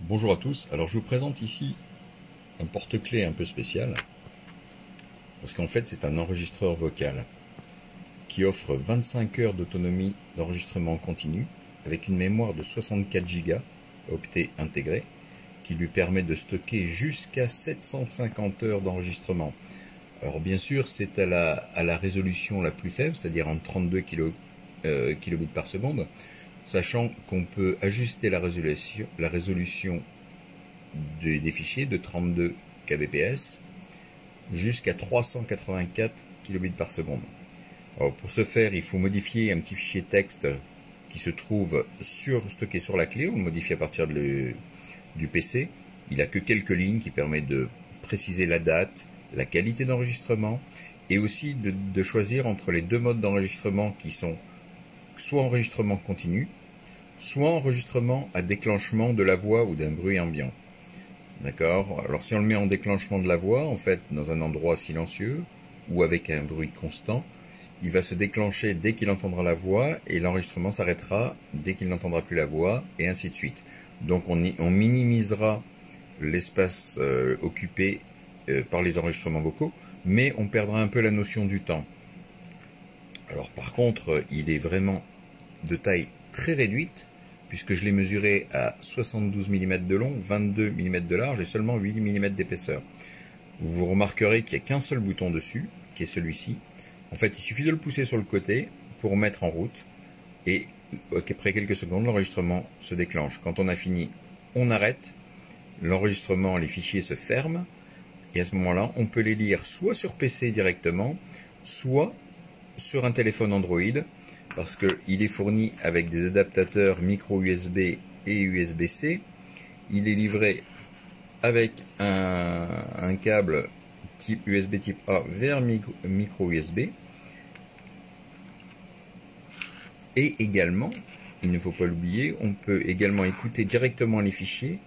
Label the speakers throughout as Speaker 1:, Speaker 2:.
Speaker 1: Bonjour à tous, alors je vous présente ici un porte-clés un peu spécial, parce qu'en fait c'est un enregistreur vocal qui offre 25 heures d'autonomie d'enregistrement continu, avec une mémoire de 64 Go octets intégrés, qui lui permet de stocker jusqu'à 750 heures d'enregistrement. Alors bien sûr c'est à la résolution la plus faible, c'est-à-dire en 32 kilobits par seconde, sachant qu'on peut ajuster la résolution des fichiers de 32 kbps jusqu'à 384 kilobits par seconde. Alors pour ce faire, il faut modifier un petit fichier texte qui se trouve stocké sur la clé. On le modifie à partir du PC. Il n'a que quelques lignes qui permettent de préciser la date, la qualité d'enregistrement et aussi de choisir entre les deux modes d'enregistrement qui sont soit enregistrement continu, soit enregistrement à déclenchement de la voix ou d'un bruit ambiant. D'accord. Alors si on le met en déclenchement de la voix, en fait, dans un endroit silencieux ou avec un bruit constant, il va se déclencher dès qu'il entendra la voix et l'enregistrement s'arrêtera dès qu'il n'entendra plus la voix et ainsi de suite. Donc on minimisera l'espace occupé par les enregistrements vocaux, mais on perdra un peu la notion du temps. Alors par contre, il est vraiment de taille très réduite, puisque je l'ai mesuré à 72 mm de long, 22 mm de large et seulement 8 mm d'épaisseur. Vous remarquerez qu'il n'y a qu'un seul bouton dessus, qui est celui-ci. En fait, il suffit de le pousser sur le côté pour mettre en route, et après quelques secondes, l'enregistrement se déclenche. Quand on a fini, on arrête, l'enregistrement, les fichiers se ferment, et à ce moment-là, on peut les lire soit sur PC directement, soit sur un téléphone Android, parce qu'il est fourni avec des adaptateurs micro USB et USB-C. Il est livré avec un câble type USB type A vers micro USB. Et également, il ne faut pas l'oublier, on peut également écouter directement les fichiers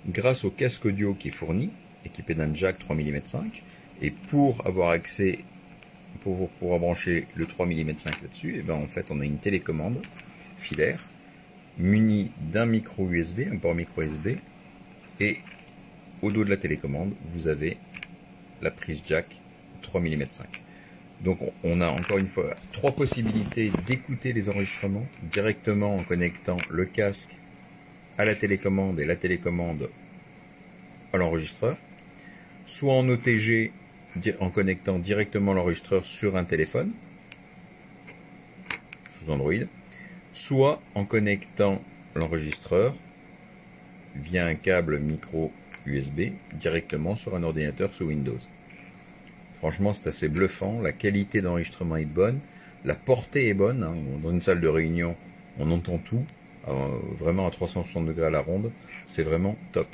Speaker 1: grâce au casque audio qui est fourni, équipé d'un jack 3 mm 5. Et pour avoir accès, pour pouvoir brancher le 3 mm 5 là-dessus, et ben en fait on a une télécommande filaire munie d'un micro USB, un port micro USB, et au dos de la télécommande vous avez la prise jack 3 mm 5. Donc on a encore une fois trois possibilités d'écouter les enregistrements directement en connectant le casque à la télécommande et la télécommande à l'enregistreur, soit en OTG en connectant directement l'enregistreur sur un téléphone sous Android, soit en connectant l'enregistreur via un câble micro USB directement sur un ordinateur sous Windows. Franchement, c'est assez bluffant, la qualité d'enregistrement est bonne, la portée est bonne, hein. Dans une salle de réunion, on entend tout, vraiment à 360 degrés à la ronde, c'est vraiment top.